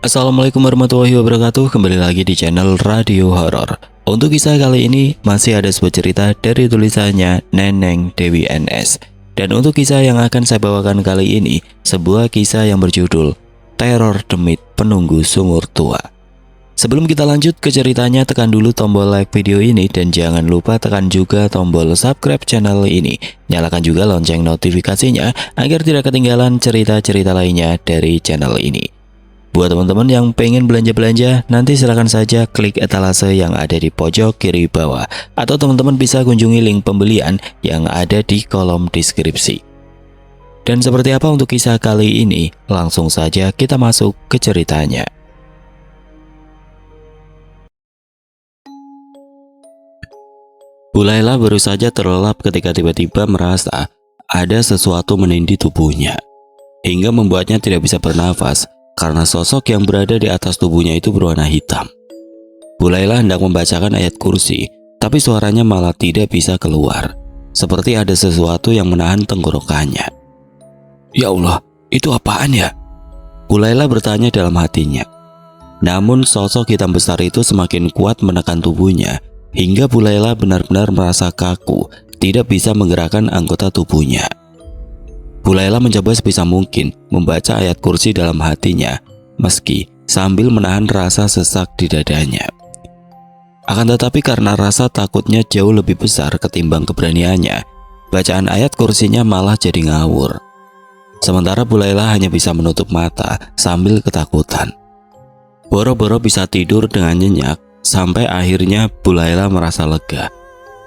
Assalamualaikum warahmatullahi wabarakatuh. Kembali lagi di channel Radio Horor. Untuk kisah kali ini masih ada sebuah cerita dari tulisannya Neneng Dewi NS. Dan untuk kisah yang akan saya bawakan kali ini, sebuah kisah yang berjudul Teror Demit Penunggu Sumur Tua. Sebelum kita lanjut ke ceritanya, tekan dulu tombol like video ini dan jangan lupa tekan juga tombol subscribe channel ini. Nyalakan juga lonceng notifikasinya agar tidak ketinggalan cerita-cerita lainnya dari channel ini. Buat teman-teman yang pengen belanja-belanja, nanti silahkan saja klik etalase yang ada di pojok kiri bawah. Atau teman-teman bisa kunjungi link pembelian yang ada di kolom deskripsi. Dan seperti apa untuk kisah kali ini? Langsung saja kita masuk ke ceritanya. Bu Laila baru saja terlelap ketika tiba-tiba merasa ada sesuatu menindih tubuhnya, hingga membuatnya tidak bisa bernafas. Karena sosok yang berada di atas tubuhnya itu berwarna hitam. Bu Laila hendak membacakan ayat kursi, tapi suaranya malah tidak bisa keluar. Seperti ada sesuatu yang menahan tenggorokannya. Ya Allah, itu apaan ya? Bu Laila bertanya dalam hatinya. Namun sosok hitam besar itu semakin kuat menekan tubuhnya, hingga Bu Laila benar-benar merasa kaku, tidak bisa menggerakkan anggota tubuhnya. Bu Laila mencoba sebisa mungkin membaca ayat kursi dalam hatinya, meski sambil menahan rasa sesak di dadanya. Akan tetapi karena rasa takutnya jauh lebih besar ketimbang keberaniannya, bacaan ayat kursinya malah jadi ngawur. Sementara Bu Laila hanya bisa menutup mata sambil ketakutan. Boro-boro bisa tidur dengan nyenyak, sampai akhirnya Bu Laila merasa lega.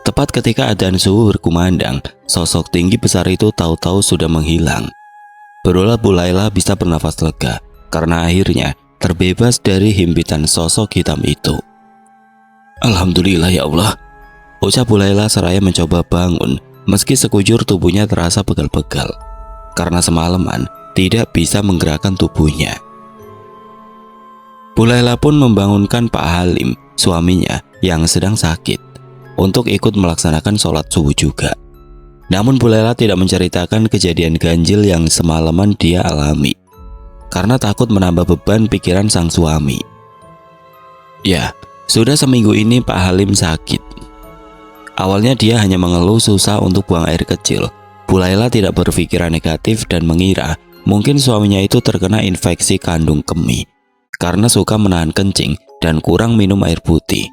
Tepat ketika adzan subuh berkumandang, sosok tinggi besar itu tahu-tahu sudah menghilang. Barulah Bu Laila bisa bernafas lega, karena akhirnya terbebas dari himpitan sosok hitam itu. Alhamdulillah ya Allah, ucap Bu Laila seraya mencoba bangun, meski sekujur tubuhnya terasa pegal-pegal, karena semalaman tidak bisa menggerakkan tubuhnya. Bu Laila pun membangunkan Pak Halim, suaminya yang sedang sakit, untuk ikut melaksanakan sholat subuh juga. Namun Bu Laila tidak menceritakan kejadian ganjil yang semalaman dia alami, karena takut menambah beban pikiran sang suami. Ya, sudah seminggu ini Pak Halim sakit. Awalnya dia hanya mengeluh susah untuk buang air kecil. Bu Laila tidak berpikiran negatif dan mengira mungkin suaminya itu terkena infeksi kandung kemih, karena suka menahan kencing dan kurang minum air putih.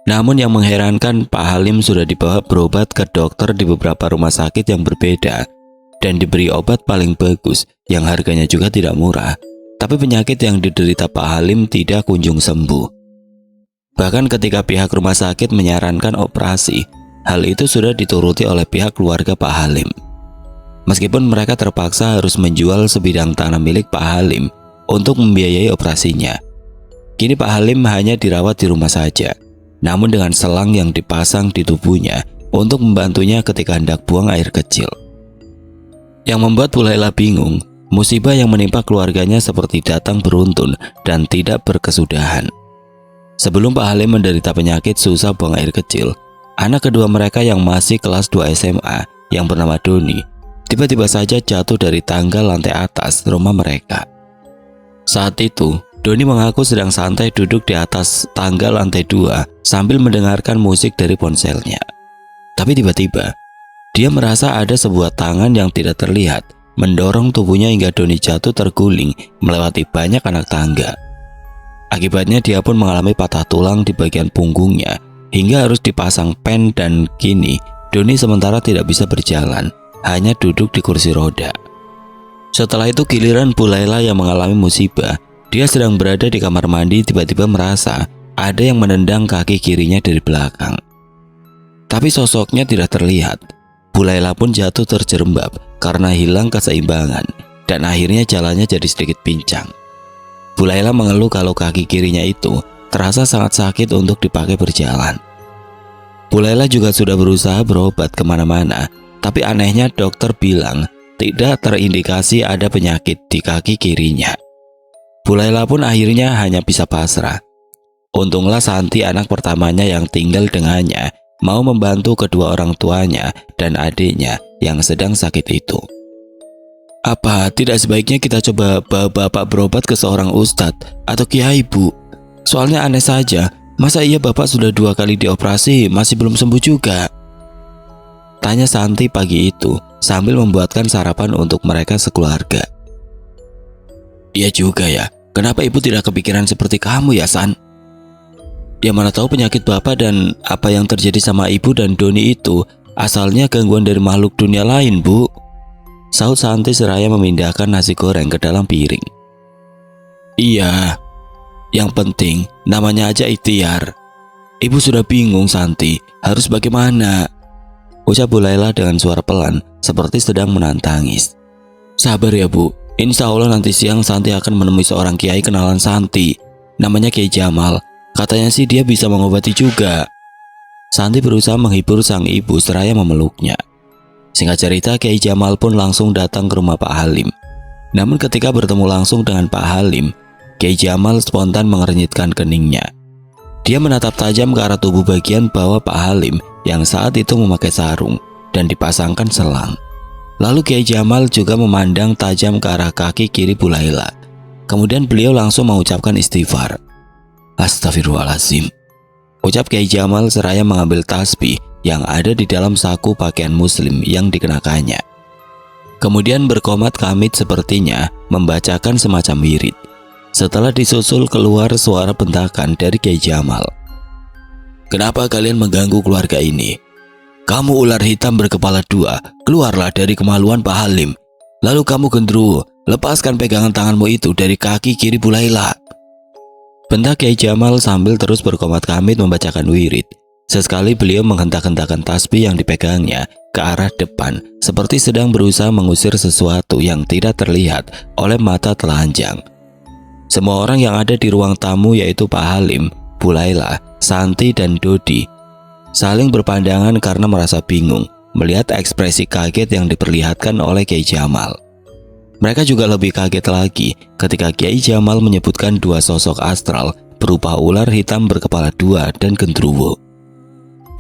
Namun yang mengherankan, Pak Halim sudah dibawa berobat ke dokter di beberapa rumah sakit yang berbeda dan diberi obat paling bagus yang harganya juga tidak murah. Tapi penyakit yang diderita Pak Halim tidak kunjung sembuh. Bahkan ketika pihak rumah sakit menyarankan operasi, hal itu sudah dituruti oleh pihak keluarga Pak Halim. Meskipun mereka terpaksa harus menjual sebidang tanah milik Pak Halim untuk membiayai operasinya. Kini Pak Halim hanya dirawat di rumah saja, namun dengan selang yang dipasang di tubuhnya untuk membantunya ketika hendak buang air kecil. Yang membuat Bu Laila bingung, musibah yang menimpa keluarganya seperti datang beruntun dan tidak berkesudahan. Sebelum Pak Halim menderita penyakit susah buang air kecil, anak kedua mereka yang masih kelas 2 SMA yang bernama Doni tiba-tiba saja jatuh dari tangga lantai atas rumah mereka. Saat itu Doni mengaku sedang santai duduk di atas tangga lantai 2 sambil mendengarkan musik dari ponselnya. Tapi tiba-tiba, dia merasa ada sebuah tangan yang tidak terlihat mendorong tubuhnya hingga Doni jatuh terguling melewati banyak anak tangga. Akibatnya dia pun mengalami patah tulang di bagian punggungnya hingga harus dipasang pen dan kini Doni sementara tidak bisa berjalan, hanya duduk di kursi roda. Setelah itu giliran Bu Laila yang mengalami musibah. Dia sedang berada di kamar mandi, tiba-tiba merasa ada yang menendang kaki kirinya dari belakang. Tapi sosoknya tidak terlihat. Bu Laila pun jatuh terjerembab karena hilang keseimbangan dan akhirnya jalannya jadi sedikit pincang. Bu Laila mengeluh kalau kaki kirinya itu terasa sangat sakit untuk dipakai berjalan. Bu Laila juga sudah berusaha berobat kemana-mana, tapi anehnya dokter bilang tidak terindikasi ada penyakit di kaki kirinya. Bu Laila pun akhirnya hanya bisa pasrah. Untunglah Santi, anak pertamanya yang tinggal dengannya, mau membantu kedua orang tuanya dan adiknya yang sedang sakit itu. Apa tidak sebaiknya kita coba bawa bapak berobat ke seorang ustadz atau kiai, Bu? Soalnya aneh saja, masa iya bapak sudah 2 kali dioperasi masih belum sembuh juga? Tanya Santi pagi itu sambil membuatkan sarapan untuk mereka sekeluarga. Iya juga ya, kenapa ibu tidak kepikiran seperti kamu ya, San? Ya mana tahu penyakit bapak dan apa yang terjadi sama ibu dan Doni itu asalnya gangguan dari makhluk dunia lain, Bu. Sahut Santi seraya memindahkan nasi goreng ke dalam piring. Iya, yang penting namanya aja ikhtiar. Ibu sudah bingung, Santi, harus bagaimana? Ucap Bu Laila dengan suara pelan seperti sedang menahan tangis. Sabar ya, Bu, insya Allah nanti siang Santi akan menemui seorang kiai kenalan Santi. Namanya Kiai Jamal, katanya sih dia bisa mengobati juga. Santi berusaha menghibur sang ibu seraya memeluknya. Singkat cerita, Kiai Jamal pun langsung datang ke rumah Pak Halim. Namun ketika bertemu langsung dengan Pak Halim, Kiai Jamal spontan mengernyitkan keningnya. Dia menatap tajam ke arah tubuh bagian bawah Pak Halim yang saat itu memakai sarung dan dipasangkan selang. Lalu Kiai Jamal juga memandang tajam ke arah kaki kiri Bu Laila. Kemudian beliau langsung mengucapkan istighfar. Astagfirullahaladzim, ucap Kiai Jamal seraya mengambil tasbih yang ada di dalam saku pakaian muslim yang dikenakannya. Kemudian berkomat kamit sepertinya membacakan semacam wirid. Setelah disusul keluar suara bentakan dari Kiai Jamal. Kenapa kalian mengganggu keluarga ini? Kamu ular hitam berkepala 2, keluarlah dari kemaluan Pak Halim. Lalu kamu gendruwo, lepaskan pegangan tanganmu itu dari kaki kiri Bu Laila. Bentak Kiai Jamal sambil terus berkomat kamit membacakan wirid. Sesekali beliau menghentak-hentakan tasbih yang dipegangnya ke arah depan seperti sedang berusaha mengusir sesuatu yang tidak terlihat oleh mata telanjang. Semua orang yang ada di ruang tamu yaitu Pak Halim, Bu Laila, Santi dan Dodi saling berpandangan karena merasa bingung melihat ekspresi kaget yang diperlihatkan oleh Kiai Jamal. Mereka juga lebih kaget lagi ketika Kiai Jamal menyebutkan 2 sosok astral berupa ular hitam berkepala 2 dan gendruwo.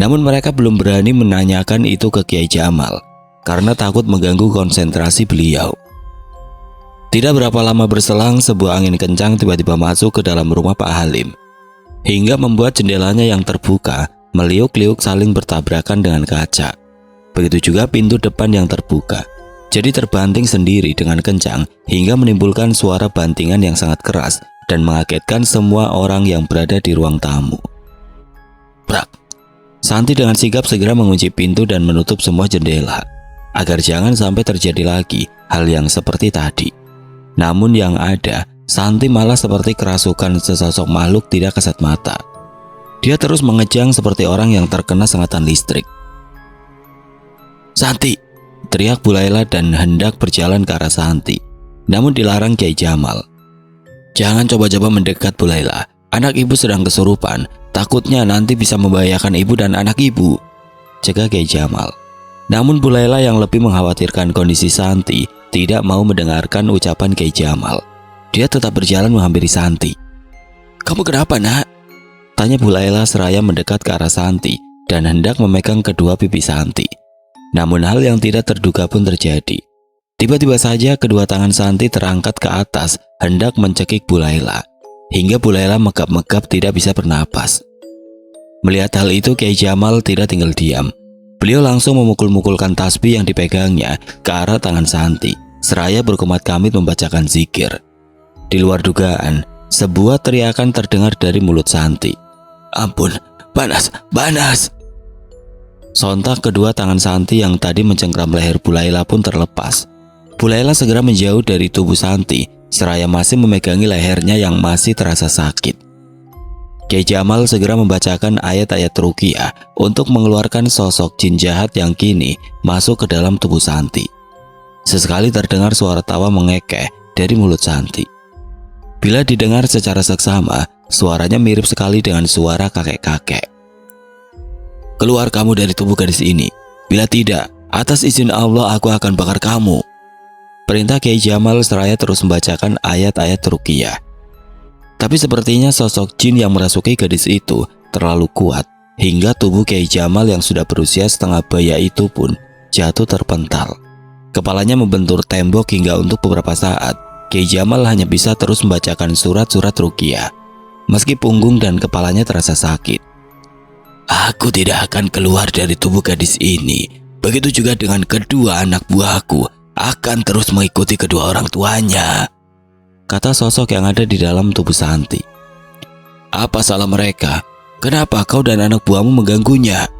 Namun mereka belum berani menanyakan itu ke Kiai Jamal karena takut mengganggu konsentrasi beliau. Tidak berapa lama berselang, sebuah angin kencang tiba-tiba masuk ke dalam rumah Pak Halim hingga membuat jendelanya yang terbuka meliuk-liuk saling bertabrakan dengan kaca. Begitu juga pintu depan yang terbuka jadi terbanting sendiri dengan kencang hingga menimbulkan suara bantingan yang sangat keras dan mengagetkan semua orang yang berada di ruang tamu. Brak! Santi dengan sigap segera mengunci pintu dan menutup semua jendela agar jangan sampai terjadi lagi hal yang seperti tadi. Namun yang ada, Santi malah seperti kerasukan sesosok makhluk tidak kasat mata. Dia terus mengejang seperti orang yang terkena sengatan listrik. Santi! Teriak Bu Laila dan hendak berjalan ke arah Santi. Namun dilarang Kiai Jamal. Jangan coba-coba mendekat, Bu Laila. Anak ibu sedang kesurupan. Takutnya nanti bisa membahayakan ibu dan anak ibu, cegah Kiai Jamal. Namun Bu Laila yang lebih mengkhawatirkan kondisi Santi tidak mau mendengarkan ucapan Kiai Jamal. Dia tetap berjalan menghampiri Santi. Kamu kenapa, Nak? Tanya Bu Laila seraya mendekat ke arah Santi dan hendak memegang kedua pipi Santi. Namun hal yang tidak terduga pun terjadi. Tiba-tiba saja kedua tangan Santi terangkat ke atas hendak mencekik Bu Laila, hingga Bu Laila megap-megap tidak bisa bernapas. Melihat hal itu, Kiai Jamal tidak tinggal diam. Beliau langsung memukul-mukulkan tasbih yang dipegangnya ke arah tangan Santi, seraya berkomat kamit membacakan zikir. Di luar dugaan, sebuah teriakan terdengar dari mulut Santi. Ampun, panas, panas! Sontak kedua tangan Santi yang tadi mencengkram leher Bu Laila pun terlepas. Bu Laila segera menjauh dari tubuh Santi, seraya masih memegangi lehernya yang masih terasa sakit. Kiai Jamal segera membacakan ayat-ayat ruqyah untuk mengeluarkan sosok jin jahat yang kini masuk ke dalam tubuh Santi. Sesekali terdengar suara tawa mengekeh dari mulut Santi. Bila didengar secara seksama, suaranya mirip sekali dengan suara kakek-kakek. Keluar kamu dari tubuh gadis ini. Bila tidak, atas izin Allah aku akan bakar kamu. Perintah Kiai Jamal seraya terus membacakan ayat-ayat ruqyah. Tapi sepertinya sosok jin yang merasuki gadis itu terlalu kuat hingga tubuh Kiai Jamal yang sudah berusia setengah baya itu pun jatuh terpental. Kepalanya membentur tembok hingga untuk beberapa saat Kiai Jamal hanya bisa terus membacakan surat-surat ruqyah meski punggung dan kepalanya terasa sakit. Aku tidak akan keluar dari tubuh gadis ini. Begitu juga dengan kedua anak buahku, akan terus mengikuti kedua orang tuanya, kata sosok yang ada di dalam tubuh Santi. Apa salah mereka? Kenapa kau dan anak buahmu mengganggunya?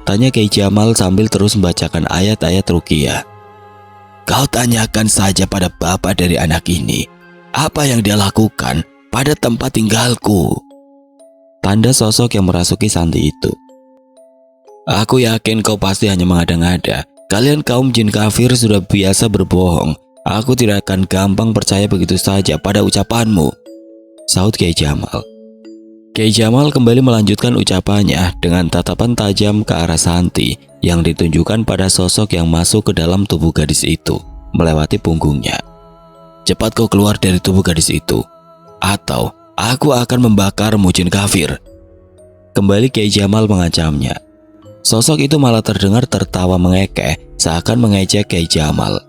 Tanya Kiai Jamal sambil terus membacakan ayat-ayat ruqyah. Kau tanyakan saja pada bapak dari anak ini, apa yang dia lakukan pada tempat tinggalku. Tanda sosok yang merasuki Santi itu. Aku yakin kau pasti hanya mengada-ngada. Kalian kaum jin kafir sudah biasa berbohong. Aku tidak akan gampang percaya begitu saja pada ucapanmu, sahut Kiai Jamal. Kiai Jamal kembali melanjutkan ucapannya dengan tatapan tajam ke arah Santi yang ditunjukkan pada sosok yang masuk ke dalam tubuh gadis itu melewati punggungnya. Cepat kau keluar dari tubuh gadis itu, atau aku akan membakarmu jin kafir. Kembali Kiai Jamal mengancamnya. Sosok itu malah terdengar tertawa mengekeh seakan mengejek Kiai Jamal.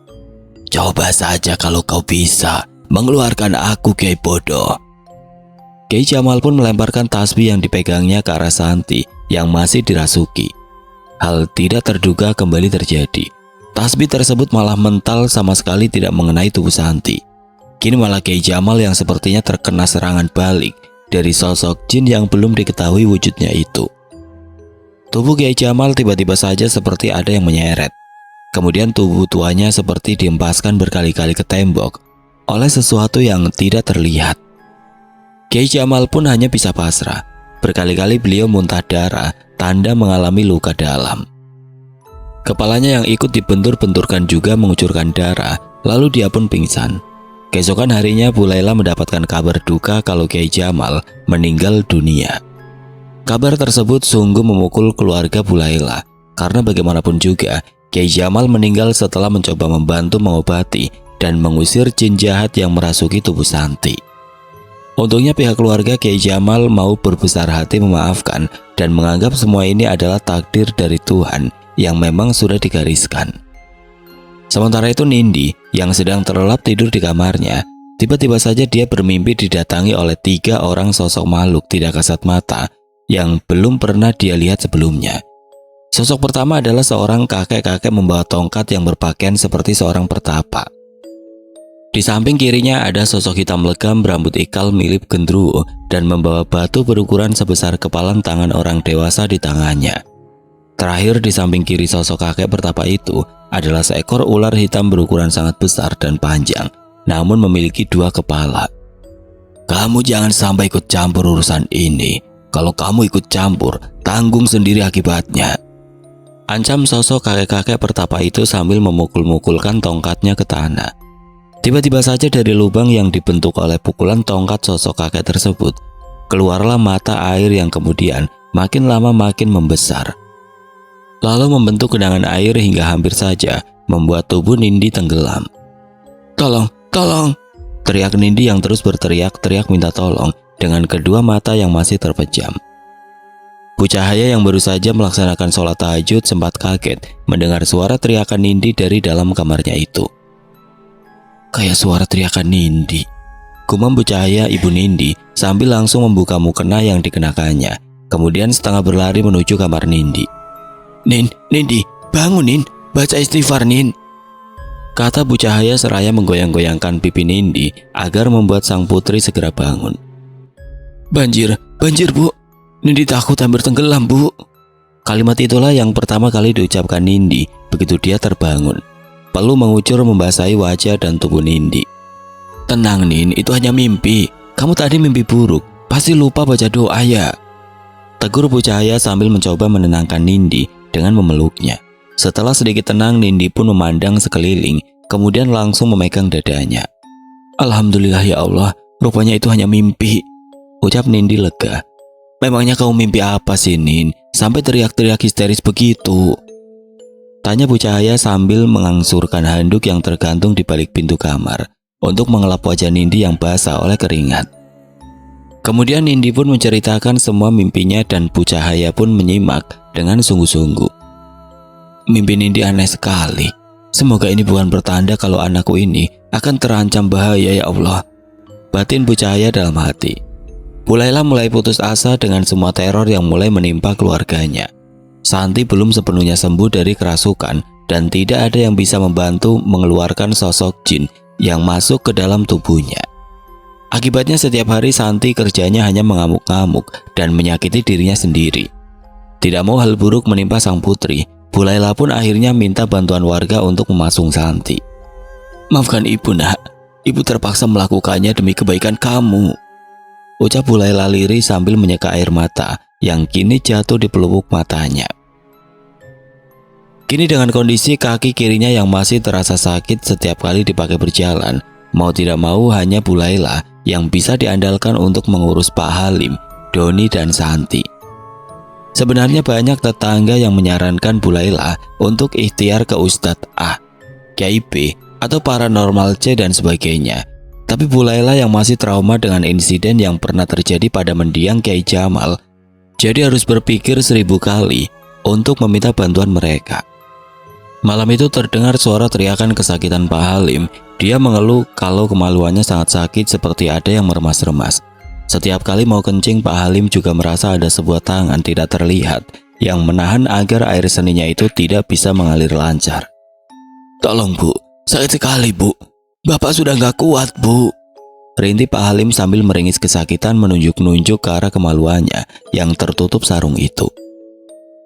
Coba saja kalau kau bisa mengeluarkan aku, Kiai bodoh. Kiai Jamal pun melemparkan tasbih yang dipegangnya ke arah Santi yang masih dirasuki. Hal tidak terduga kembali terjadi. Tasbih tersebut malah mental sama sekali tidak mengenai tubuh Santi. Kini malah Kiai Jamal yang sepertinya terkena serangan balik dari sosok jin yang belum diketahui wujudnya itu. Tubuh Kiai Jamal tiba-tiba saja seperti ada yang menyeret. Kemudian tubuh tuanya seperti dihempaskan berkali-kali ke tembok oleh sesuatu yang tidak terlihat. Kiai Jamal pun hanya bisa pasrah. Berkali-kali beliau muntah darah, tanda mengalami luka dalam. Kepalanya yang ikut dibentur-benturkan juga mengucurkan darah, lalu dia pun pingsan. Keesokan harinya Bu Laila mendapatkan kabar duka kalau Kiai Jamal meninggal dunia. Kabar tersebut sungguh memukul keluarga Bu Laila, karena bagaimanapun juga Kiai Jamal meninggal setelah mencoba membantu mengobati dan mengusir jin jahat yang merasuki tubuh Santi. Untungnya pihak keluarga Kiai Jamal mau berbesar hati memaafkan dan menganggap semua ini adalah takdir dari Tuhan yang memang sudah digariskan. Sementara itu Nindi yang sedang terlelap tidur di kamarnya, tiba-tiba saja dia bermimpi didatangi oleh 3 orang sosok makhluk tidak kasat mata yang belum pernah dia lihat sebelumnya. Sosok pertama adalah seorang kakek-kakek membawa tongkat yang berpakaian seperti seorang pertapa. Di samping kirinya ada sosok hitam legam berambut ikal mirip gendruwo dan membawa batu berukuran sebesar kepalan tangan orang dewasa di tangannya. Terakhir di samping kiri sosok kakek pertapa itu adalah seekor ular hitam berukuran sangat besar dan panjang, namun memiliki 2 kepala. Kamu jangan sampai ikut campur urusan ini. Kalau kamu ikut campur, tanggung sendiri akibatnya. Ancam sosok kakek-kakek pertapa itu sambil memukul-mukulkan tongkatnya ke tanah. Tiba-tiba saja dari lubang yang dibentuk oleh pukulan tongkat sosok kakek tersebut, keluarlah mata air yang kemudian makin lama makin membesar. Lalu membentuk genangan air hingga hampir saja membuat tubuh Nindi tenggelam. Tolong, tolong! Teriak Nindi yang terus berteriak-teriak minta tolong dengan kedua mata yang masih terpejam. Bu Cahaya yang baru saja melaksanakan sholat tahajud sempat kaget mendengar suara teriakan Nindi dari dalam kamarnya itu. Kayak suara teriakan Nindi, gumam Bu Cahaya ibu Nindi sambil langsung membuka mukena yang dikenakannya. Kemudian setengah berlari menuju kamar Nindi. Nindi, bangun Nin, baca istighfar Nin, kata Bu Cahaya seraya menggoyang-goyangkan pipi Nindi agar membuat sang putri segera bangun. Banjir Bu, Nindi takut hampir tenggelam Bu. Kalimat itulah yang pertama kali diucapkan Nindi begitu dia terbangun. Peluh mengucur membasahi wajah dan tubuh Nindi. Tenang Nin, itu hanya mimpi. Kamu tadi mimpi buruk, pasti lupa baca doa ya, tegur Bu Cahaya sambil mencoba menenangkan Nindi dengan memeluknya. Setelah sedikit tenang, Nindi pun memandang sekeliling, kemudian langsung memegang dadanya. Alhamdulillah ya Allah, rupanya itu hanya mimpi, ucap Nindi lega. Memangnya kamu mimpi apa sih Nin, sampai teriak-teriak histeris begitu? Tanya Bu Cahaya sambil mengangsurkan handuk yang tergantung di balik pintu kamar untuk mengelap wajah Nindi yang basah oleh keringat. Kemudian Nindi pun menceritakan semua mimpinya dan Bu Cahaya pun menyimak dengan sungguh-sungguh. Mimpi Nindi aneh sekali. Semoga ini bukan pertanda kalau anakku ini akan terancam bahaya, ya Allah. Batin Bu Cahaya dalam hati. Bu Laila mulai putus asa dengan semua teror yang mulai menimpa keluarganya. Santi belum sepenuhnya sembuh dari kerasukan dan tidak ada yang bisa membantu mengeluarkan sosok jin yang masuk ke dalam tubuhnya. Akibatnya setiap hari Santi kerjanya hanya mengamuk-ngamuk dan menyakiti dirinya sendiri. Tidak mau hal buruk menimpa sang putri, Bu Laila pun akhirnya minta bantuan warga untuk memasung Santi. Maafkan ibu nak, ibu terpaksa melakukannya demi kebaikan kamu, ucap Bu Laila lirih sambil menyeka air mata yang kini jatuh di pelupuk matanya. Kini dengan kondisi kaki kirinya yang masih terasa sakit setiap kali dipakai berjalan, mau tidak mau hanya Bu Laila yang bisa diandalkan untuk mengurus Pak Halim, Doni dan Santi. Sebenarnya banyak tetangga yang menyarankan Bu Laila untuk ikhtiar ke Ustadz A, Kiai B, atau paranormal C dan sebagainya. Tapi Bu Laila yang masih trauma dengan insiden yang pernah terjadi pada mendiang Kiai Jamal, jadi harus berpikir 1000 kali untuk meminta bantuan mereka. Malam itu terdengar suara teriakan kesakitan Pak Halim. Dia mengeluh kalau kemaluannya sangat sakit seperti ada yang meremas-remas. Setiap kali mau kencing, Pak Halim juga merasa ada sebuah tangan tidak terlihat yang menahan agar air seninya itu tidak bisa mengalir lancar. Tolong Bu, sakit sekali Bu. Bapak sudah nggak kuat Bu. Rintih Pak Halim sambil meringis kesakitan menunjuk-nunjuk ke arah kemaluannya yang tertutup sarung itu.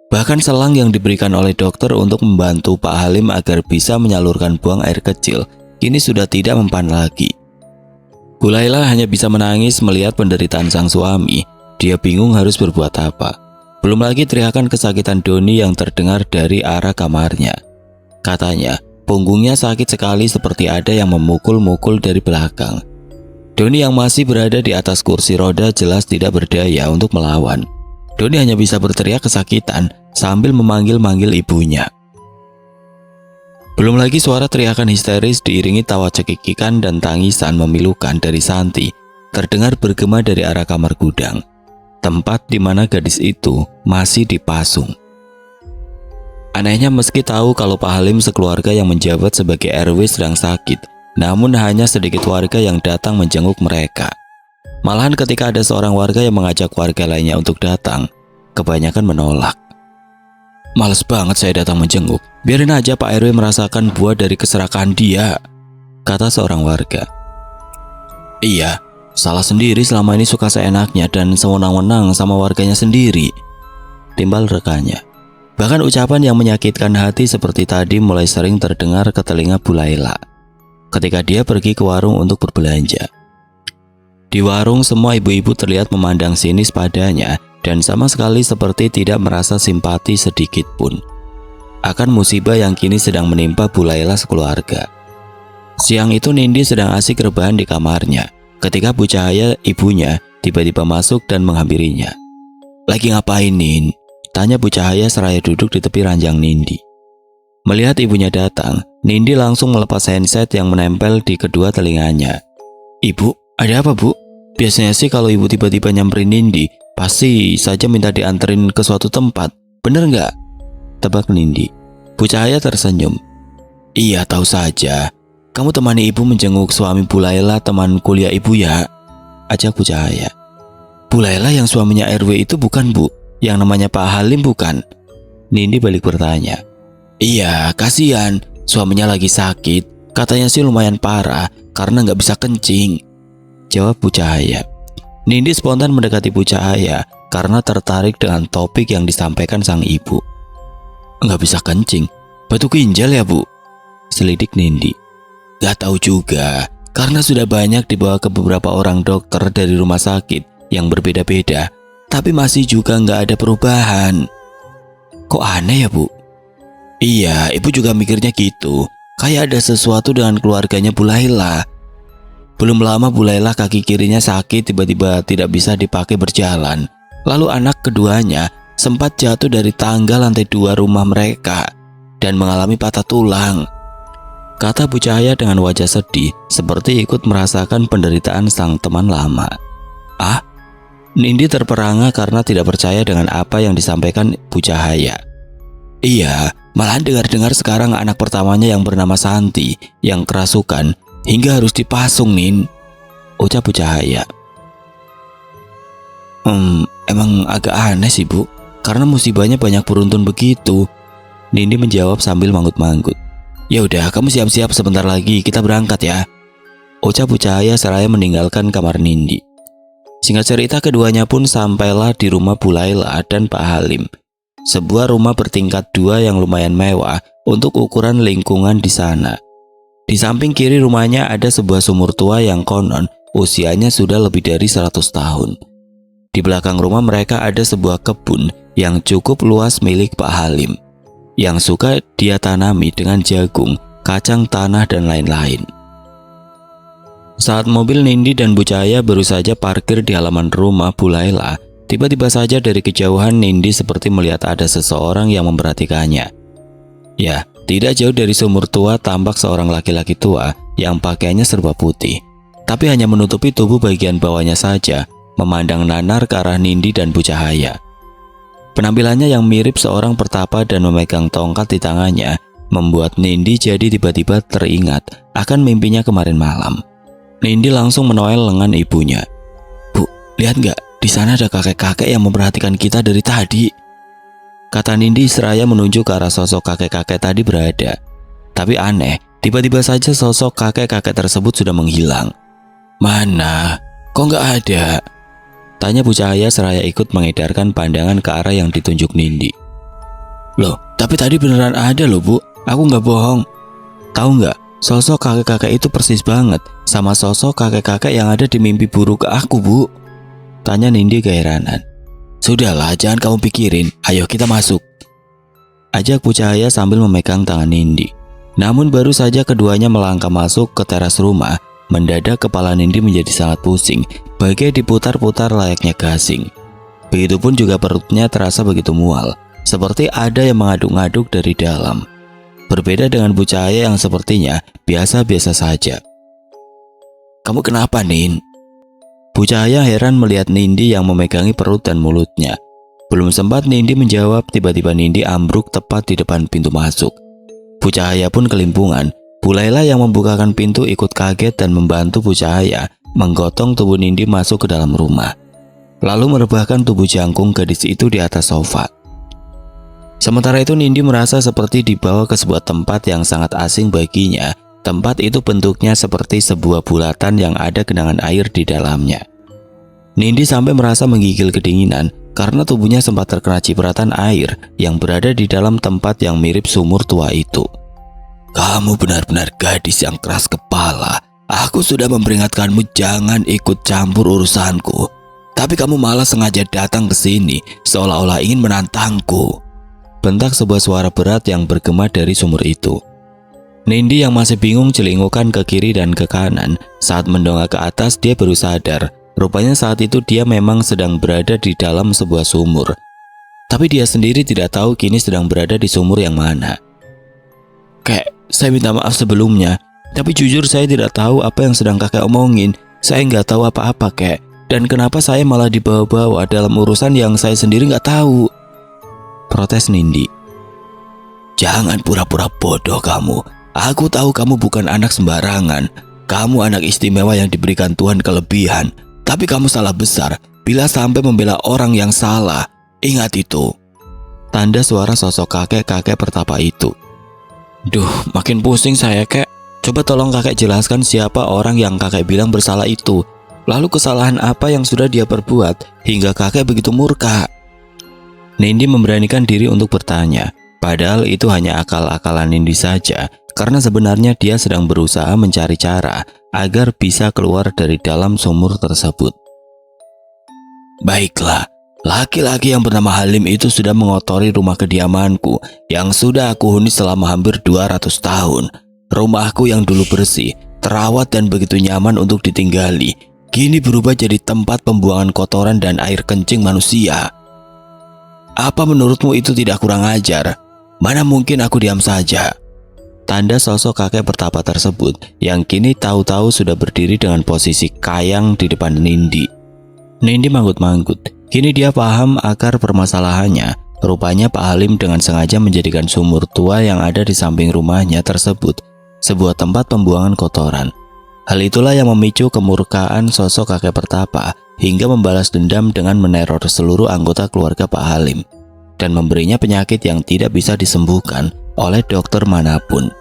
Bahkan selang yang diberikan oleh dokter untuk membantu Pak Halim agar bisa menyalurkan buang air kecil, kini sudah tidak mempan lagi. Bu Laila hanya bisa menangis melihat penderitaan sang suami. Dia bingung harus berbuat apa. Belum lagi teriakan kesakitan Doni yang terdengar dari arah kamarnya. Katanya, punggungnya sakit sekali seperti ada yang memukul-mukul dari belakang. Doni yang masih berada di atas kursi roda jelas tidak berdaya untuk melawan. Doni hanya bisa berteriak kesakitan sambil memanggil-manggil ibunya. Belum lagi suara teriakan histeris diiringi tawa cekikikan dan tangisan memilukan dari Santi terdengar bergema dari arah kamar gudang, tempat di mana gadis itu masih dipasung. Anehnya meski tahu kalau Pak Halim sekeluarga yang menjabat sebagai RW sedang sakit, namun hanya sedikit warga yang datang menjenguk mereka. Malahan ketika ada seorang warga yang mengajak warga lainnya untuk datang, kebanyakan menolak. Males banget saya datang menjenguk. Biarin aja Pak RW merasakan buah dari keserakahan dia, kata seorang warga. Iya, salah sendiri selama ini suka seenaknya dan sewenang-wenang sama warganya sendiri, timbal rekannya. Bahkan ucapan yang menyakitkan hati seperti tadi mulai sering terdengar ke telinga Bu Laila ketika dia pergi ke warung untuk berbelanja. Di warung semua ibu-ibu terlihat memandang sinis padanya dan sama sekali seperti tidak merasa simpati sedikit pun akan musibah yang kini sedang menimpa Bu Laila sekeluarga. Siang itu Nindi sedang asik rebahan di kamarnya ketika Bu Cahaya, ibunya, tiba-tiba masuk dan menghampirinya. Lagi ngapain Nin? Tanya Bu Cahaya seraya duduk di tepi ranjang Nindi. Melihat ibunya datang, Nindi langsung melepas handset yang menempel di kedua telinganya. Ibu, ada apa Bu? Biasanya sih kalau ibu tiba-tiba nyamperin Nindi, pasti saja minta dianterin ke suatu tempat, bener nggak? Tebak Nindi. Bu Cahaya tersenyum. Iya, tahu saja. Kamu temani ibu menjenguk suami Bu Laila, teman kuliah ibu ya? Ajak Bu Cahaya. Bu Laila yang suaminya RW itu bukan Bu? Yang namanya Pak Halim bukan? Nindi balik bertanya. Iya, kasihan. Suaminya lagi sakit. Katanya sih lumayan parah karena nggak bisa kencing, jawab Bu Cahaya. Nindi spontan mendekati Bu Cahaya karena tertarik dengan topik yang disampaikan sang ibu. Nggak bisa kencing? Batu ginjal ya Bu? Selidik Nindi. Gak tahu juga, karena sudah banyak dibawa ke beberapa orang dokter dari rumah sakit yang berbeda-beda, tapi masih juga nggak ada perubahan. Kok aneh ya Bu? Iya, ibu juga mikirnya gitu. Kayak ada sesuatu dengan keluarganya Bu Laila. Belum lama Bu Laila kaki kirinya sakit tiba-tiba tidak bisa dipakai berjalan. Lalu anak keduanya sempat jatuh dari tangga lantai 2 rumah mereka dan mengalami patah tulang, kata Bu Cahaya dengan wajah sedih seperti ikut merasakan penderitaan sang teman lama. Ah? Nindi terperangah karena tidak percaya dengan apa yang disampaikan Bu Cahaya. Iya, Malahan dengar-dengar sekarang anak pertamanya yang bernama Santi yang kerasukan hingga harus dipasung, Nin, ucap Bu Cahaya. Emang agak aneh sih, Bu, karena musibahnya banyak beruntun begitu, Nindi menjawab sambil manggut-manggut. Ya udah, kamu siap-siap, sebentar lagi kita berangkat ya, ucap Bu Cahaya seraya meninggalkan kamar Nindi. Singkat cerita, keduanya pun sampailah di rumah Bu Laila dan Pak Halim. Sebuah rumah bertingkat 2 yang lumayan mewah untuk ukuran lingkungan di sana. Di samping kiri rumahnya ada sebuah sumur tua yang konon usianya sudah lebih dari 100 tahun. Di belakang rumah mereka ada sebuah kebun yang cukup luas milik Pak Halim, yang suka dia tanami dengan jagung, kacang tanah, dan lain-lain. Saat mobil Nindi dan Bu Cahaya baru saja parkir di halaman rumah Bu Laila, tiba-tiba saja dari kejauhan Nindi seperti melihat ada seseorang yang memperhatikannya. Ya, tidak jauh dari sumur tua tampak seorang laki-laki tua yang pakaiannya serba putih, tapi hanya menutupi tubuh bagian bawahnya saja, memandang nanar ke arah Nindi dan Bu Cahaya. Penampilannya yang mirip seorang pertapa dan memegang tongkat di tangannya membuat Nindi jadi tiba-tiba teringat akan mimpinya kemarin malam. Nindi langsung menoel lengan ibunya. Bu, lihat nggak? Di sana ada kakek-kakek yang memperhatikan kita dari tadi, kata Nindi seraya menunjuk ke arah sosok kakek-kakek tadi berada. Tapi aneh, tiba-tiba saja sosok kakek-kakek tersebut sudah menghilang. Mana? Kok nggak ada? Tanya Bu Cahaya seraya ikut mengedarkan pandangan ke arah yang ditunjuk Nindi. Loh, tapi tadi beneran ada loh, Bu. Aku nggak bohong. Tahu nggak, sosok kakek-kakek itu persis banget sama sosok kakek-kakek yang ada di mimpi buruk aku, Bu, tanya Nindi keheranan. Sudahlah, jangan kamu pikirin. Ayo kita masuk, ajak Bu Cahaya sambil memegang tangan Nindi. Namun baru saja keduanya melangkah masuk ke teras rumah, mendadak kepala Nindi menjadi sangat pusing, bagai diputar-putar layaknya gasing. Begitupun juga perutnya terasa begitu mual, seperti ada yang mengaduk-aduk dari dalam. Berbeda dengan Bu Cahaya yang sepertinya biasa-biasa saja. Kamu kenapa, Nin? Bu Cahaya heran melihat Nindi yang memegangi perut dan mulutnya. Belum sempat Nindi menjawab, tiba-tiba Nindi ambruk tepat di depan pintu masuk. Bu Cahaya pun kelimpungan. Bu Laila yang membukakan pintu ikut kaget dan membantu Bu Cahaya menggotong tubuh Nindi masuk ke dalam rumah, lalu merebahkan tubuh jangkung gadis itu di atas sofa. Sementara itu Nindi merasa seperti dibawa ke sebuah tempat yang sangat asing baginya. Tempat itu bentuknya seperti sebuah bulatan yang ada genangan air di dalamnya. Nindi sampai merasa menggigil kedinginan karena tubuhnya sempat terkena cipratan air yang berada di dalam tempat yang mirip sumur tua itu. Kamu benar-benar gadis yang keras kepala. Aku sudah memperingatkanmu jangan ikut campur urusanku, tapi kamu malah sengaja datang ke sini seolah-olah ingin menantangku, bentak sebuah suara berat yang bergema dari sumur itu. Nindi yang masih bingung celingukan ke kiri dan ke kanan. Saat mendongak ke atas dia baru sadar, rupanya saat itu dia memang sedang berada di dalam sebuah sumur. Tapi dia sendiri tidak tahu kini sedang berada di sumur yang mana. Kek, saya minta maaf sebelumnya, tapi jujur saya tidak tahu apa yang sedang kakek omongin. Saya nggak tahu apa-apa, Kek. Dan kenapa saya malah dibawa-bawa dalam urusan yang saya sendiri nggak tahu, protes Nindi. Jangan pura-pura bodoh kamu. Aku tahu kamu bukan anak sembarangan. Kamu anak istimewa yang diberikan Tuhan kelebihan. Tapi kamu salah besar bila sampai membela orang yang salah. Ingat itu, tanda suara sosok kakek-kakek pertapa itu. Duh, makin pusing saya, Kek. Coba tolong kakek jelaskan siapa orang yang kakek bilang bersalah itu. Lalu kesalahan apa yang sudah dia perbuat hingga kakek begitu murka? Nindi memberanikan diri untuk bertanya. Padahal itu hanya akal-akalan Nindi saja, karena sebenarnya dia sedang berusaha mencari cara agar bisa keluar dari dalam sumur tersebut. Baiklah, laki-laki yang bernama Halim itu sudah mengotori rumah kediamanku yang sudah aku huni selama hampir 200 tahun. Rumahku yang dulu bersih, terawat dan begitu nyaman untuk ditinggali, kini berubah jadi tempat pembuangan kotoran dan air kencing manusia. Apa menurutmu itu tidak kurang ajar? Mana mungkin aku diam saja? Tanda sosok kakek pertapa tersebut yang kini tahu-tahu sudah berdiri dengan posisi kayang di depan Nindi. Nindi manggut-manggut. Kini dia paham akar permasalahannya. Rupanya Pak Halim dengan sengaja menjadikan sumur tua yang ada di samping rumahnya tersebut sebuah tempat pembuangan kotoran. Hal itulah yang memicu kemurkaan sosok kakek Pertapa hingga membalas dendam dengan meneror seluruh anggota keluarga Pak Halim dan memberinya penyakit yang tidak bisa disembuhkan oleh dokter manapun.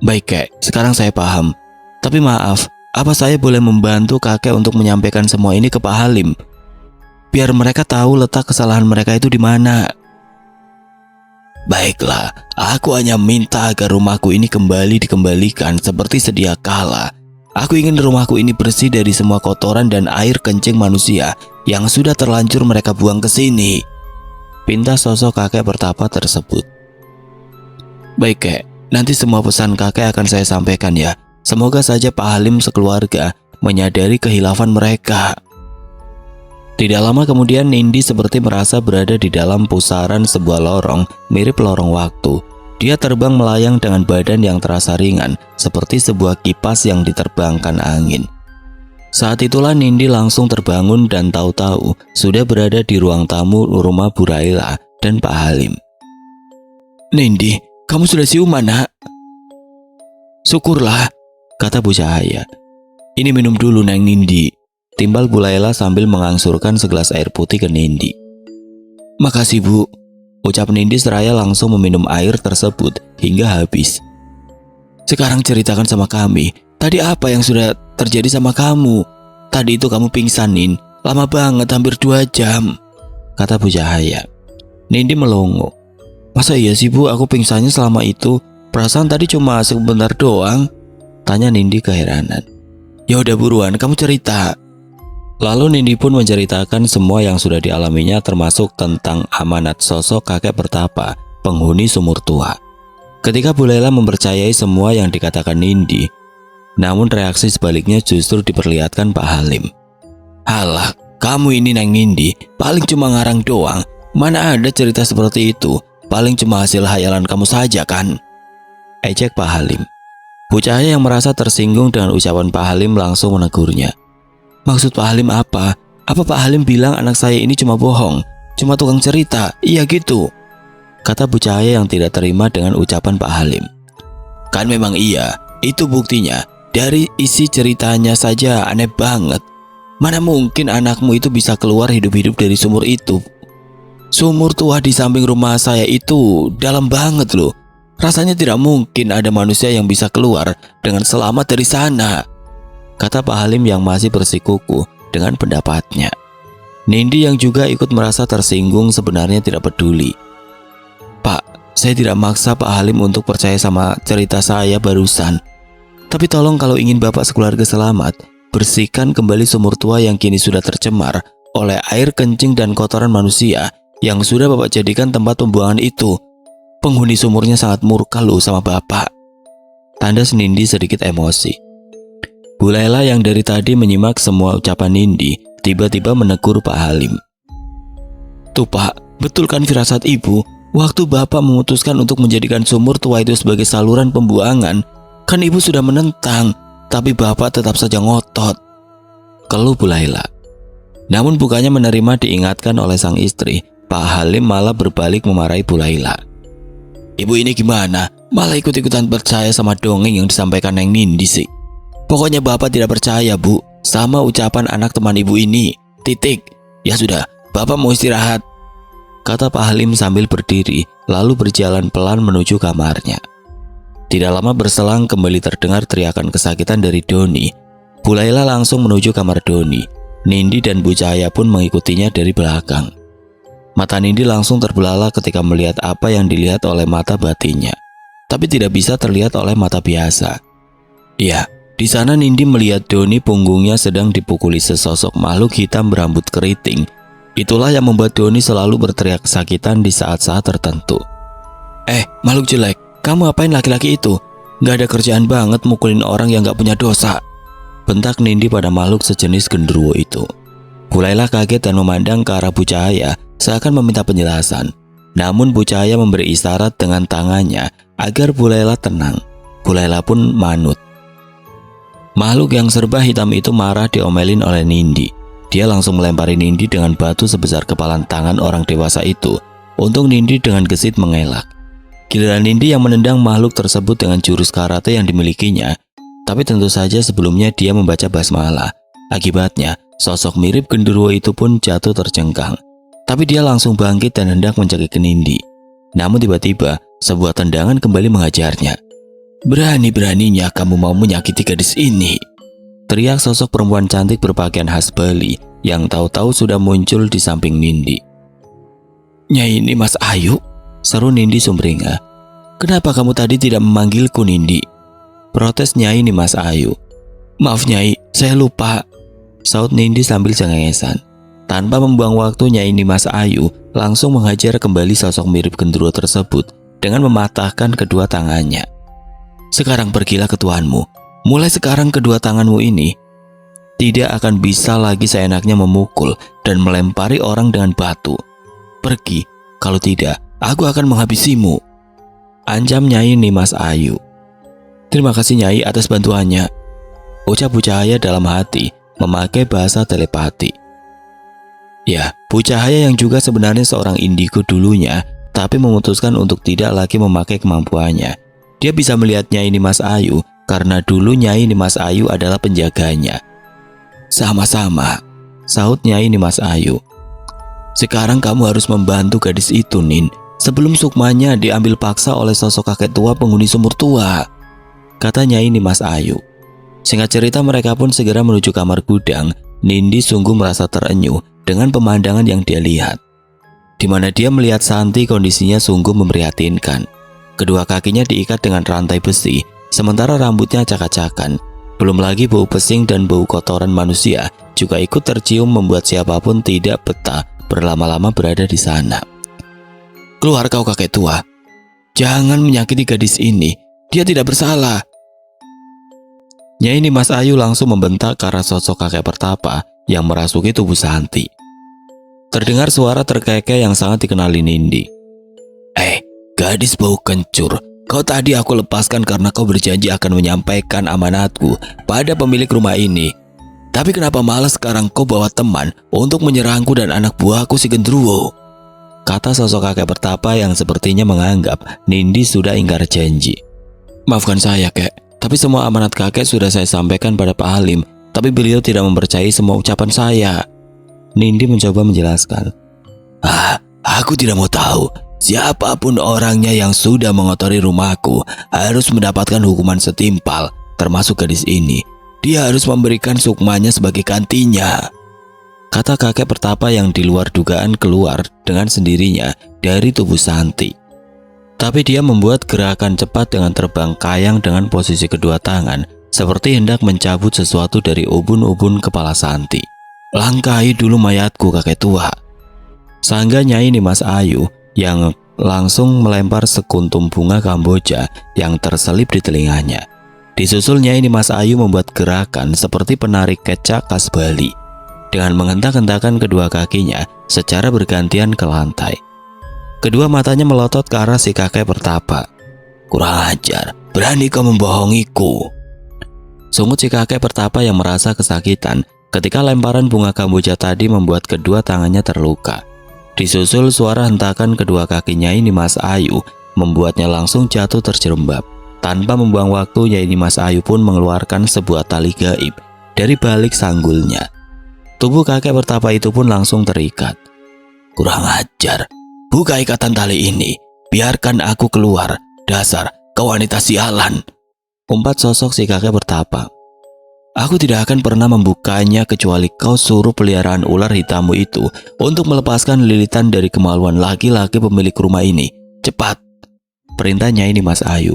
Baik kek, sekarang saya paham. Tapi maaf, apa saya boleh membantu kakek untuk menyampaikan semua ini ke Pak Halim? Biar mereka tahu letak kesalahan mereka itu di mana. Baiklah, aku hanya minta agar rumahku ini kembali dikembalikan seperti sedia kala. Aku ingin rumahku ini bersih dari semua kotoran dan air kencing manusia yang sudah terlanjur mereka buang ke sini. Pinta sosok kakek Pertapa tersebut. Baik kek, nanti semua pesan kakek akan saya sampaikan ya. Semoga saja Pak Halim sekeluarga menyadari kehilafan mereka. Tidak lama kemudian Nindi seperti merasa berada di dalam pusaran sebuah lorong mirip lorong waktu. Dia terbang melayang dengan badan yang terasa ringan seperti sebuah kipas yang diterbangkan angin. Saat itulah Nindi langsung terbangun dan tahu-tahu sudah berada di ruang tamu rumah Bu Raila dan Pak Halim. Nindi, kamu sudah siuman, nak? Syukurlah, kata Bu Cahaya. Ini minum dulu, Neng Nindi, timbal Bu Laila sambil mengangsurkan segelas air putih ke Nindi. Makasih Bu, ucap Nindi seraya langsung meminum air tersebut hingga habis. Sekarang ceritakan sama kami, tadi apa yang sudah terjadi sama kamu? Tadi itu kamu pingsan, Nin, lama banget, hampir 2 jam, kata Bu Cahaya. Nindi melongo. Masa iya sih Bu, aku pingsannya selama itu? Perasaan tadi cuma sebentar doang, tanya Nindi keheranan. Ya udah buruan, kamu cerita. Lalu Nindi pun menceritakan semua yang sudah dialaminya termasuk tentang amanat sosok kakek Pertapa, penghuni sumur tua. Ketika Bu Laila mempercayai semua yang dikatakan Nindi, namun reaksi sebaliknya justru diperlihatkan Pak Halim. Halah, kamu ini Neng Nindi, paling cuma ngarang doang. Mana ada cerita seperti itu, paling cuma hasil hayalan kamu saja kan? Ejek Pak Halim. Bu Cahaya yang merasa tersinggung dengan ucapan Pak Halim langsung menegurnya. Maksud Pak Halim apa? Apa Pak Halim bilang anak saya ini cuma bohong? Cuma tukang cerita? Iya gitu, kata Bu Cahaya yang tidak terima dengan ucapan Pak Halim. Kan memang iya, itu buktinya. Dari isi ceritanya saja aneh banget. Mana mungkin anakmu itu bisa keluar hidup-hidup dari sumur itu? Sumur tua di samping rumah saya itu dalam banget loh. Rasanya tidak mungkin ada manusia yang bisa keluar dengan selamat dari sana, kata Pak Halim yang masih bersikukuh dengan pendapatnya. Nindi yang juga ikut merasa tersinggung sebenarnya tidak peduli. Pak, saya tidak maksa Pak Halim untuk percaya sama cerita saya barusan. Tapi tolong kalau ingin Bapak sekeluarga selamat, bersihkan kembali sumur tua yang kini sudah tercemar oleh air kencing dan kotoran manusia yang sudah Bapak jadikan tempat pembuangan itu. Penghuni sumurnya sangat murka loh sama Bapak. Tandas Nindi sedikit emosi. Bu Laila yang dari tadi menyimak semua ucapan Nindi tiba-tiba menegur Pak Halim. Tuh Pak, betul kan firasat Ibu? Waktu Bapak memutuskan untuk menjadikan sumur tua itu sebagai saluran pembuangan, kan Ibu sudah menentang, tapi Bapak tetap saja ngotot, keluh Bu Laila. Namun bukannya menerima diingatkan oleh sang istri, Pak Halim malah berbalik memarahi Bu Laila. Ibu ini gimana? Malah ikut-ikutan percaya sama dongeng yang disampaikan Neng Nindi sih. Pokoknya Bapak tidak percaya Bu sama ucapan anak teman Ibu ini. Titik. Ya sudah, Bapak mau istirahat, kata Pak Halim sambil berdiri lalu berjalan pelan menuju kamarnya. Tidak lama berselang kembali terdengar teriakan kesakitan dari Doni. Bu Laila langsung menuju kamar Doni. Nindi dan Bu Cahaya pun mengikutinya dari belakang. Mata Nindi langsung terbelalak ketika melihat apa yang dilihat oleh mata batinnya, tapi tidak bisa terlihat oleh mata biasa. Ya, di sana Nindi melihat Doni punggungnya sedang dipukuli sesosok makhluk hitam berambut keriting. Itulah yang membuat Doni selalu berteriak kesakitan di saat-saat tertentu. Makhluk jelek, kamu apain laki-laki itu? Gak ada kerjaan banget mukulin orang yang gak punya dosa, bentak Nindi pada makhluk sejenis genderuwo itu. Bu Laila kaget dan memandang ke arah Bu Cahaya seakan meminta penjelasan. Namun Bu Cahaya memberi isyarat dengan tangannya agar Bu Laila tenang. Bu Laila pun manut. Makhluk yang serba hitam itu marah diomelin oleh Nindi. Dia langsung melempari Nindi dengan batu sebesar kepalan tangan orang dewasa itu. Untung Nindi dengan gesit mengelak. Giliran Nindi yang menendang makhluk tersebut dengan jurus karate yang dimilikinya. Tapi tentu saja sebelumnya dia membaca basmalah. Akibatnya, sosok mirip genderuwo itu pun jatuh tercengkang. Tapi dia langsung bangkit dan hendak mencekik ke Nindi. Namun tiba-tiba, sebuah tendangan kembali menghajarnya. "Berani-beraninya kamu mau menyakiti gadis ini!" teriak sosok perempuan cantik berpakaian khas Bali yang tahu-tahu sudah muncul di samping Nindi. "Nyai Nimas Ayu," seru Nindi sumringah. "Kenapa kamu tadi tidak memanggilku, Nindi?" protes Nyai Nimas Ayu. "Maaf Nyai, saya lupa," saut Nindi sambil cengengesan. Tanpa membuang waktu, Nyai Nimas Ayu langsung menghajar kembali sosok mirip genderuwo tersebut dengan mematahkan kedua tangannya. "Sekarang pergilah ke tuanmu. Mulai sekarang kedua tanganmu ini tidak akan bisa lagi seenaknya memukul dan melempari orang dengan batu. Pergi, kalau tidak aku akan menghabisimu," ancam Nyai Nimas Ayu. "Terima kasih Nyai atas bantuannya," ucap Bu Cahaya dalam hati memakai bahasa telepati. Ya, Bu Cahaya yang juga sebenarnya seorang indigo dulunya, tapi memutuskan untuk tidak lagi memakai kemampuannya. Dia bisa melihat Nyai Nimas Ayu karena dulu Nyai Nimas Ayu adalah penjaganya. "Sama-sama," saut Nyai Nimas Ayu. "Sekarang kamu harus membantu gadis itu, Nin, sebelum sukmanya diambil paksa oleh sosok kakek tua penghuni sumur tua," kata Nyai Nimas Ayu. Singkat cerita, mereka pun segera menuju kamar gudang. Nindi sungguh merasa terenyuh dengan pemandangan yang dia lihat, di mana dia melihat Santi kondisinya sungguh memprihatinkan. Kedua kakinya diikat dengan rantai besi, sementara rambutnya acak-acakan. Belum lagi bau pesing dan bau kotoran manusia juga ikut tercium membuat siapapun tidak betah berlama-lama berada di sana. "Keluar kau kakek tua. Jangan menyakiti gadis ini. Dia tidak bersalah." Nyai Nimas Ayu langsung membentak ke arah sosok kakek pertapa yang merasuki tubuh Santi. Terdengar suara terkekeh yang sangat dikenali Nindi. Gadis bau kencur. Kau tadi aku lepaskan karena kau berjanji akan menyampaikan amanatku pada pemilik rumah ini. Tapi kenapa malah sekarang kau bawa teman untuk menyerangku dan anak buahku si genderuwo?" kata sosok kakek pertapa yang sepertinya menganggap Nindi sudah ingkar janji. "Maafkan saya, Kek, tapi semua amanat kakek sudah saya sampaikan pada Pak Halim, tapi beliau tidak mempercayai semua ucapan saya," Nindi mencoba menjelaskan. Aku tidak mau tahu. Siapapun orangnya yang sudah mengotori rumahku harus mendapatkan hukuman setimpal, termasuk gadis ini. Dia harus memberikan sukmanya sebagai gantinya," kata kakek pertapa yang di luar dugaan keluar dengan sendirinya dari tubuh Santi. Tapi dia membuat gerakan cepat dengan terbang kayang dengan posisi kedua tangan, seperti hendak mencabut sesuatu dari ubun-ubun kepala Santi. "Langkahi dulu mayatku kakek tua," sangga Nyai Nimas Ayu yang langsung melempar sekuntum bunga Kamboja yang terselip di telinganya. Disusul Nyai Nimas Ayu membuat gerakan seperti penarik kecak khas Bali dengan menghentak-hentakan kedua kakinya secara bergantian ke lantai. Kedua matanya melotot ke arah si kakek pertapa. "Kurang ajar, berani kau membohongiku," sungut si kakek pertapa yang merasa kesakitan ketika lemparan bunga Kamboja tadi membuat kedua tangannya terluka. Disusul suara hentakan kedua kaki Nyai Nimas Ayu membuatnya langsung jatuh terjerembab. Tanpa membuang waktu, Nyai Nimas Ayu pun mengeluarkan sebuah tali gaib dari balik sanggulnya. Tubuh kakek pertapa itu pun langsung terikat. "Kurang ajar, buka ikatan tali ini, biarkan aku keluar. Dasar kau wanita sialan," umpat sosok si kakek pertapa. "Aku tidak akan pernah membukanya kecuali kau suruh peliharaan ular hitammu itu untuk melepaskan lilitan dari kemaluan laki-laki pemilik rumah ini. Cepat," perintah Nyai Nimas Ayu.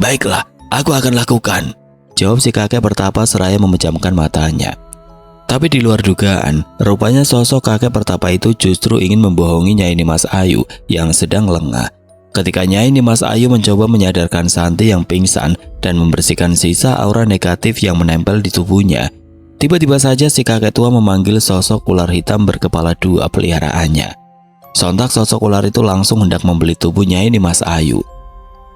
Baiklah, aku akan lakukan," jawab si kakek pertapa seraya memejamkan matanya. Tapi di luar dugaan, rupanya sosok kakek pertapa itu justru ingin membohongi Nyai Nimas Ayu yang sedang lengah. Ketika Nyai Nimas Ayu mencoba menyadarkan Santi yang pingsan dan membersihkan sisa aura negatif yang menempel di tubuhnya, tiba-tiba saja si kakek tua memanggil sosok ular hitam berkepala dua peliharaannya. Sontak sosok ular itu langsung hendak membeli tubuh Nyai Nimas Ayu.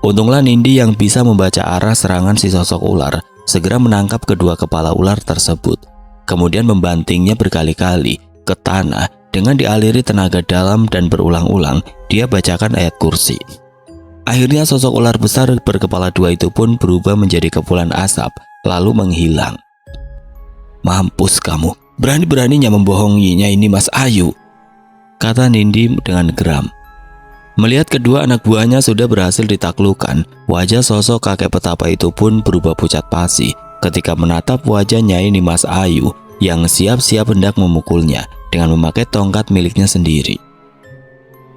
Untunglah Nindi yang bisa membaca arah serangan si sosok ular segera menangkap kedua kepala ular tersebut. kemudian membantingnya berkali-kali ke tanah dengan dialiri tenaga dalam dan berulang-ulang dia bacakan ayat kursi. Akhirnya sosok ular besar berkepala dua itu pun berubah menjadi kepulan asap lalu menghilang. "Mampus kamu, berani-beraninya membohonginya ini Mas Ayu," kata Nindi dengan geram. Melihat kedua anak buahnya sudah berhasil ditaklukkan, wajah sosok kakek petapa itu pun berubah pucat pasi ketika menatap wajah Nyai Nimas Ayu yang siap-siap hendak memukulnya dengan memakai tongkat miliknya sendiri.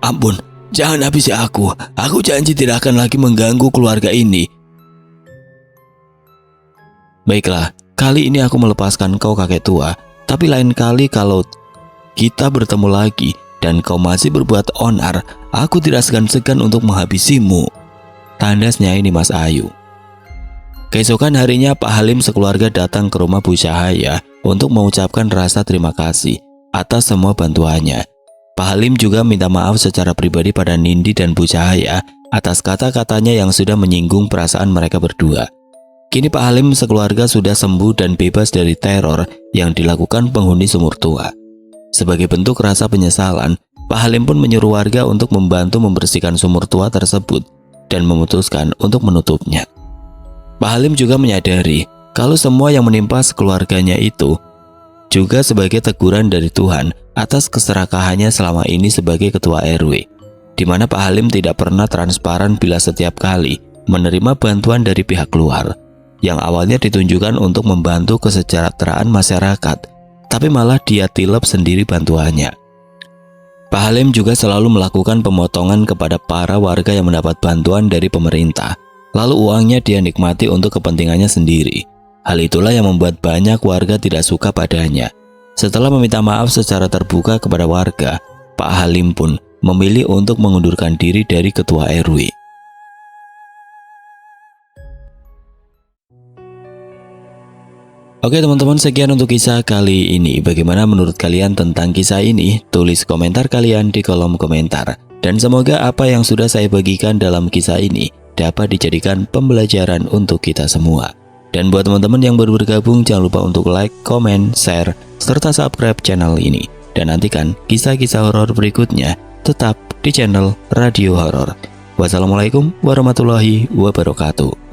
"Ampun, jangan habisi aku. Aku janji tidak akan lagi mengganggu keluarga ini." "Baiklah, kali ini aku melepaskan kau kakek tua, tapi lain kali kalau kita bertemu lagi dan kau masih berbuat onar, aku tidak segan-segan untuk menghabisimu," tandas Nyai Nimas Ayu. Keesokan harinya Pak Halim sekeluarga datang ke rumah Bu Cahaya untuk mengucapkan rasa terima kasih atas semua bantuannya. Pak Halim juga minta maaf secara pribadi pada Nindi dan Bu Cahaya atas kata-katanya yang sudah menyinggung perasaan mereka berdua. Kini Pak Halim sekeluarga sudah sembuh dan bebas dari teror yang dilakukan penghuni sumur tua. Sebagai bentuk rasa penyesalan, Pak Halim pun menyuruh warga untuk membantu membersihkan sumur tua tersebut dan memutuskan untuk menutupnya. Pak Halim juga menyadari kalau semua yang menimpa sekeluarganya itu juga sebagai teguran dari Tuhan atas keserakahannya selama ini sebagai ketua RW, di mana Pak Halim tidak pernah transparan bila setiap kali menerima bantuan dari pihak luar yang awalnya ditunjukkan untuk membantu kesejahteraan masyarakat, tapi malah dia tilep sendiri bantuannya. Pak Halim juga selalu melakukan pemotongan kepada para warga yang mendapat bantuan dari pemerintah, lalu uangnya dia nikmati untuk kepentingannya sendiri. Hal itulah yang membuat banyak warga tidak suka padanya. Setelah meminta maaf secara terbuka kepada warga, Pak Halim pun memilih untuk mengundurkan diri dari ketua RW. Oke teman-teman, sekian untuk kisah kali ini. Bagaimana menurut kalian tentang kisah ini? Tulis komentar kalian di kolom komentar. Dan semoga apa yang sudah saya bagikan dalam kisah ini dapat dijadikan pembelajaran untuk kita semua. Dan buat teman-teman yang baru bergabung, jangan lupa untuk like, komen, share, serta subscribe channel ini. Dan nantikan kisah-kisah horor berikutnya tetap di channel Radio Horor. Wassalamualaikum warahmatullahi wabarakatuh.